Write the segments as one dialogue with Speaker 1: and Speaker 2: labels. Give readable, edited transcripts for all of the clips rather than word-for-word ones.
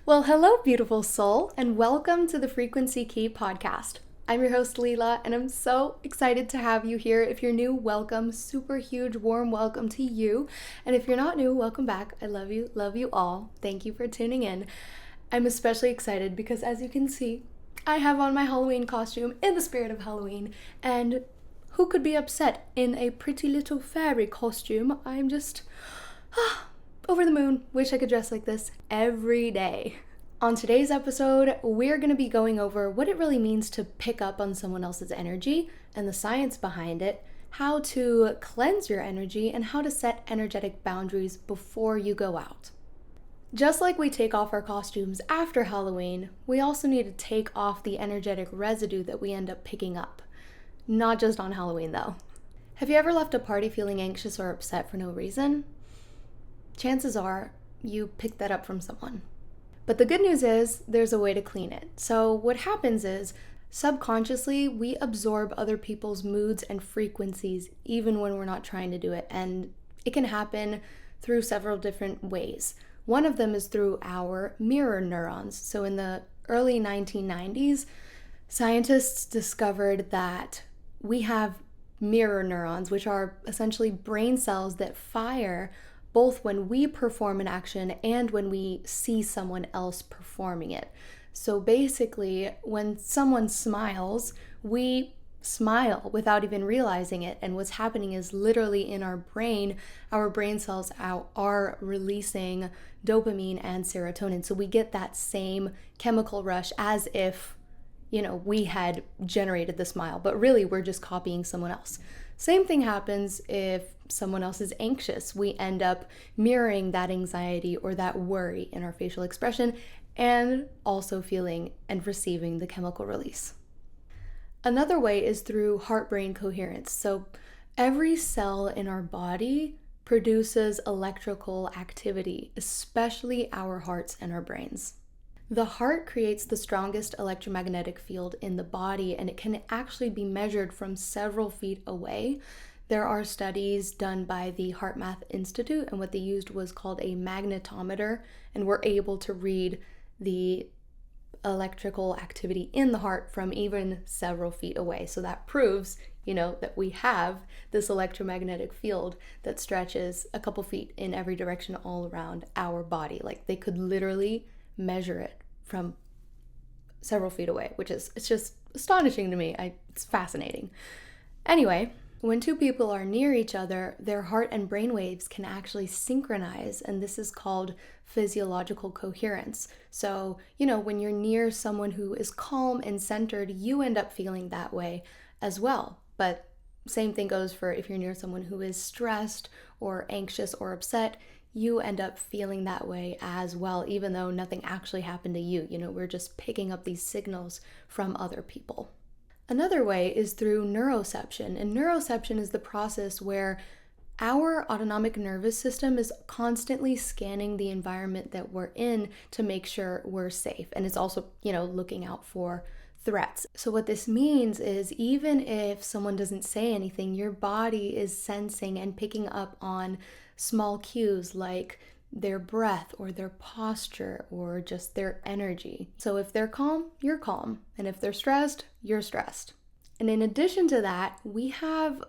Speaker 1: Well, hello, beautiful soul, and welcome to the Frequency Key podcast. I'm your host, Leela, and I'm so excited to have you here. If you're new, welcome. Super huge, warm welcome to you. And if you're not new, welcome back. I love you all. Thank you for tuning in. I'm especially excited because, as you can see, I have on my Halloween costume in the spirit of Halloween. And who could be upset in a pretty little fairy costume? I'm just over the moon. Wish I could dress like this every day. On today's episode, we're going to be going over what it really means to pick up on someone else's energy and the science behind it, how to cleanse your energy, and how to set energetic boundaries before you go out. Just like we take off our costumes after Halloween, we also need to take off the energetic residue that we end up picking up. Not just on Halloween, though. Have you ever left a party feeling anxious or upset for no reason? Chances are you picked that up from someone. But the good news is there's a way to clean it. So what happens is subconsciously we absorb other people's moods and frequencies even when we're not trying to do it. And it can happen through several different ways. One of them is through our mirror neurons. So in the early 1990s, scientists discovered that we have mirror neurons, which are essentially brain cells that fire both when we perform an action and when we see someone else performing it. So basically, when someone smiles, we smile without even realizing it. And what's happening is literally in our brain cells are releasing dopamine and serotonin. So we get that same chemical rush as if, we had generated the smile, but really we're just copying someone else. Same thing happens if someone else is anxious. We end up mirroring that anxiety or that worry in our facial expression and also feeling and receiving the chemical release. Another way is through heart-brain coherence. So every cell in our body produces electrical activity, especially our hearts and our brains. The heart creates the strongest electromagnetic field in the body, and it can actually be measured from several feet away. There are studies done by the HeartMath Institute, and what they used was called a magnetometer, and we're able to read the electrical activity in the heart from even several feet away. So that proves, that we have this electromagnetic field that stretches a couple feet in every direction all around our body. Like they could literally measure it from several feet away, it's just astonishing to me. It's fascinating. Anyway, when two people are near each other, their heart and brain waves can actually synchronize, and this is called physiological coherence. So, when you're near someone who is calm and centered, you end up feeling that way as well. But same thing goes for if you're near someone who is stressed or anxious or upset, you end up feeling that way as well, even though nothing actually happened to you. We're just picking up these signals from other people. Another way is through neuroception, and neuroception is the process where our autonomic nervous system is constantly scanning the environment that we're in to make sure we're safe. And it's also, looking out for threats. So what this means is even if someone doesn't say anything, your body is sensing and picking up on small cues like their breath or their posture or just their energy. So if they're calm, you're calm. And if they're stressed, you're stressed. And in addition to that, we have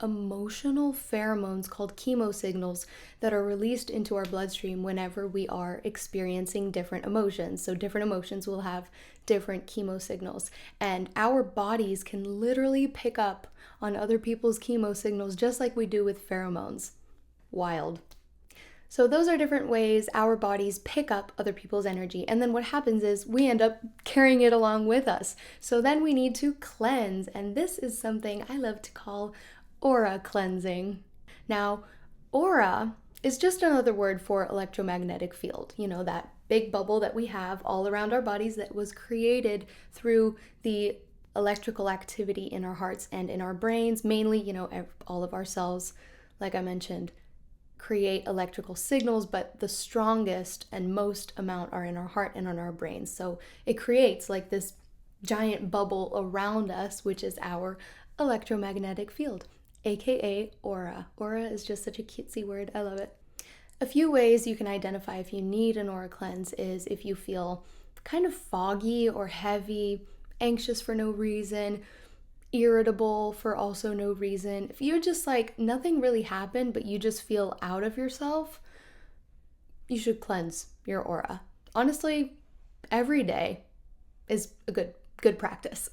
Speaker 1: emotional pheromones called chemosignals that are released into our bloodstream whenever we are experiencing different emotions. So different emotions will have different chemosignals, and our bodies can literally pick up on other people's chemosignals just like we do with pheromones. Wild. So those are different ways our bodies pick up other people's energy, and then what happens is we end up carrying it along with us. So then we need to cleanse, and this is something I love to call aura cleansing. Now, aura is just another word for electromagnetic field, that big bubble that we have all around our bodies that was created through the electrical activity in our hearts and in our brains. Mainly, all of our cells, like I mentioned, create electrical signals, but the strongest and most amount are in our heart and on our brains. So it creates this giant bubble around us, which is our electromagnetic field, aka aura. Aura is just such a cutesy word. I love it. A few ways you can identify if you need an aura cleanse is if you feel kind of foggy or heavy, anxious for no reason, irritable for also no reason. If you're just like nothing really happened, but you just feel out of yourself, you should cleanse your aura. Honestly, every day is a good practice.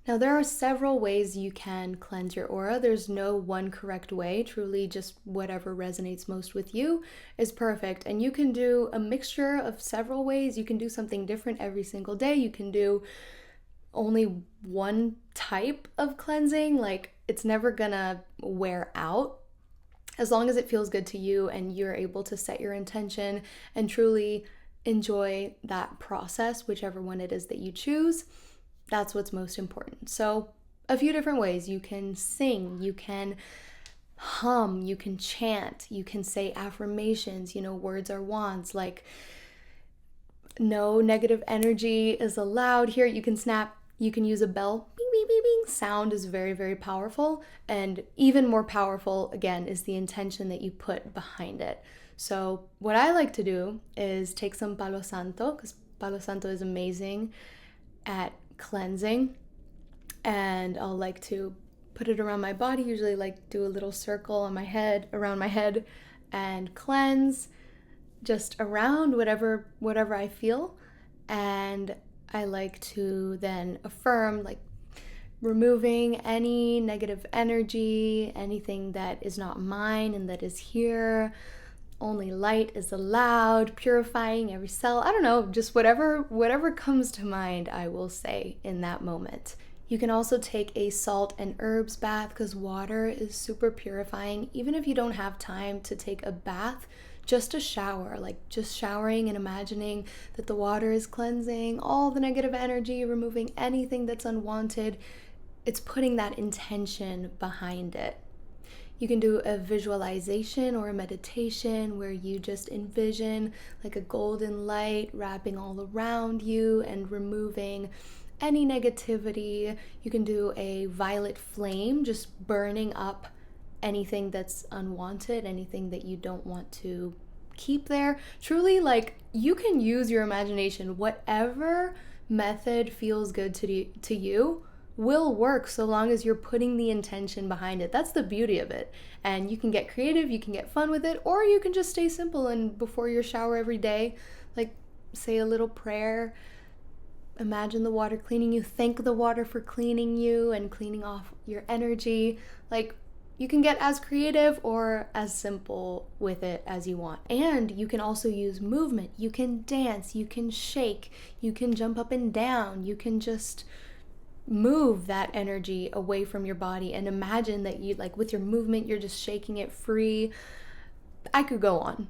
Speaker 1: Now, there are several ways you can cleanse your aura. There's no one correct way. Truly, just whatever resonates most with you is perfect. And you can do a mixture of several ways. You can do something different every single day. You can do only one type of cleansing. Like, it's never gonna wear out as long as it feels good to you and you're able to set your intention and truly enjoy that process, whichever one it is that you choose. That's what's most important. So a few different ways. You can sing, you can hum, you can chant, you can say affirmations, words are wands, like no negative energy is allowed here. You can snap, you can use a bell. Bing, bing, bing, bing. Sound is very, very powerful. And even more powerful, again, is the intention that you put behind it. So what I like to do is take some Palo Santo, because Palo Santo is amazing at cleansing, and I'll like to put it around my body, usually like do a little circle on my head, around my head, and cleanse just around whatever I feel. And I like to then affirm, like removing any negative energy, anything that is not mine and that is here. Only light is allowed, purifying every cell. I don't know, just whatever comes to mind, I will say in that moment. You can also take a salt and herbs bath because water is super purifying. Even if you don't have time to take a bath, just a shower, like just showering and imagining that the water is cleansing all the negative energy, removing anything that's unwanted. It's putting that intention behind it. You can do a visualization or a meditation where you just envision like a golden light wrapping all around you and removing any negativity. You can do a violet flame, just burning up anything that's unwanted, anything that you don't want to keep there. Truly, like, you can use your imagination. Whatever method feels good to you will work so long as you're putting the intention behind it. That's the beauty of it. And you can get creative, you can get fun with it, or you can just stay simple and before your shower every day, like say a little prayer. Imagine the water cleaning you. Thank the water for cleaning you and cleaning off your energy. Like, you can get as creative or as simple with it as you want. And you can also use movement. You can dance, you can shake, you can jump up and down, you can just move that energy away from your body and imagine that you, like, with your movement, you're just shaking it free. I could go on.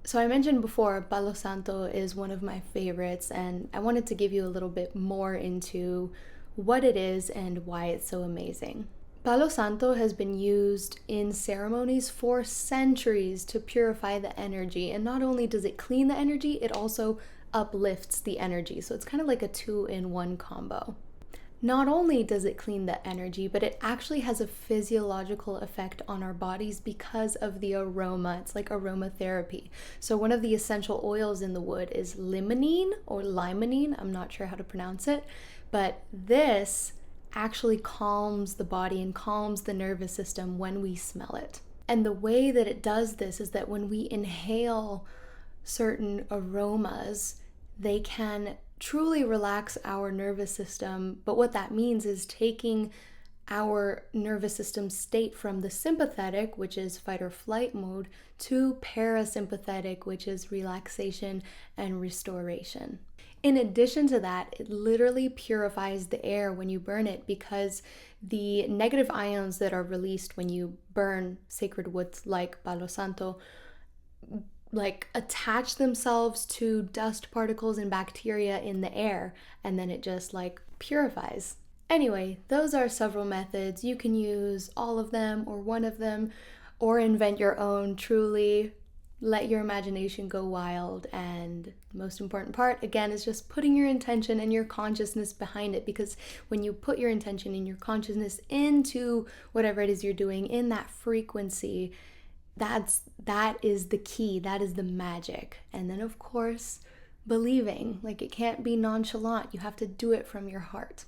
Speaker 1: So I mentioned before, Palo Santo is one of my favorites, and I wanted to give you a little bit more into what it is and why it's so amazing. Palo Santo has been used in ceremonies for centuries to purify the energy, and not only does it clean the energy, it also uplifts the energy. So it's kind of like a 2-in-1 combo. Not only does it clean the energy, but it actually has a physiological effect on our bodies because of the aroma. It's like aromatherapy. So one of the essential oils in the wood is limonene or limonene. I'm not sure how to pronounce it, but this actually calms the body and calms the nervous system when we smell it. And the way that it does this is that when we inhale certain aromas, they can truly relax our nervous system. But what that means is taking our nervous system state from the sympathetic, which is fight or flight mode, to parasympathetic, which is relaxation and restoration. In addition to that, it literally purifies the air when you burn it, because the negative ions that are released when you burn sacred woods like Palo Santo like attach themselves to dust particles and bacteria in the air, and then it just like purifies. Anyway, those are several methods. You can use all of them or one of them, or invent your own. Truly let your imagination go wild. And the most important part, again, is just putting your intention and your consciousness behind it, because when you put your intention and your consciousness into whatever it is you're doing in that frequency, that is the key, that is the magic. And then of course, believing, like it can't be nonchalant. You have to do it from your heart.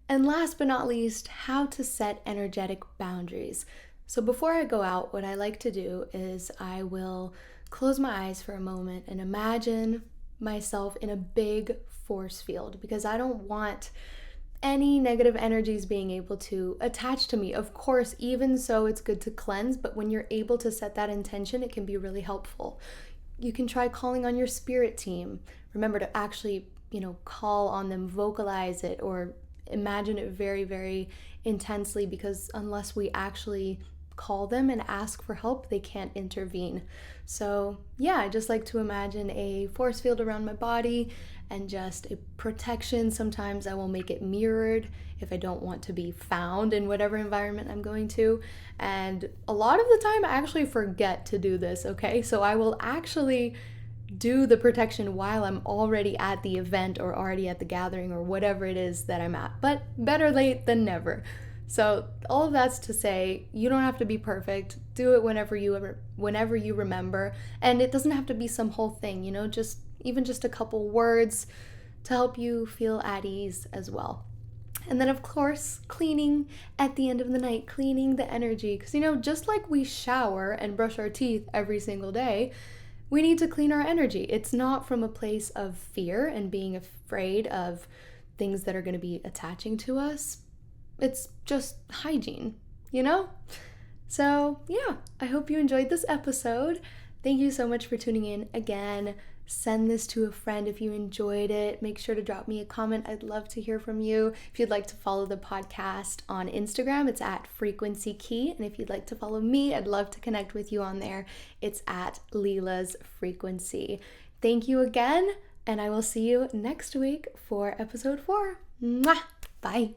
Speaker 1: And last but not least, how to set energetic boundaries. So before I go out, what I like to do is I will close my eyes for a moment and imagine myself in a big force field, because I don't want any negative energies being able to attach to me. Of course, even so, it's good to cleanse, but when you're able to set that intention, it can be really helpful. You can try calling on your spirit team. Remember to actually, call on them, vocalize it, or imagine it very, very intensely, because unless we actually call them and ask for help, they can't intervene. So yeah, I just like to imagine a force field around my body and just a protection. Sometimes I will make it mirrored if I don't want to be found in whatever environment I'm going to. And a lot of the time I actually forget to do this, okay? So I will actually do the protection while I'm already at the event or already at the gathering or whatever it is that I'm at. But better late than never. So all of that's to say, you don't have to be perfect. Do it whenever you remember, and it doesn't have to be some whole thing, just a couple words to help you feel at ease as well. And then of course, cleaning at the end of the night, cleaning the energy, because just like we shower and brush our teeth every single day, we need to clean our energy. It's not from a place of fear and being afraid of things that are going to be attaching to us. It's just hygiene, So yeah, I hope you enjoyed this episode. Thank you so much for tuning in again. Send this to a friend if you enjoyed it. Make sure to drop me a comment. I'd love to hear from you. If you'd like to follow the podcast on Instagram, it's at Frequency Key. And if you'd like to follow me, I'd love to connect with you on there. It's at Leela's Frequency. Thank you again, and I will see you next week for episode 4. Mwah! Bye.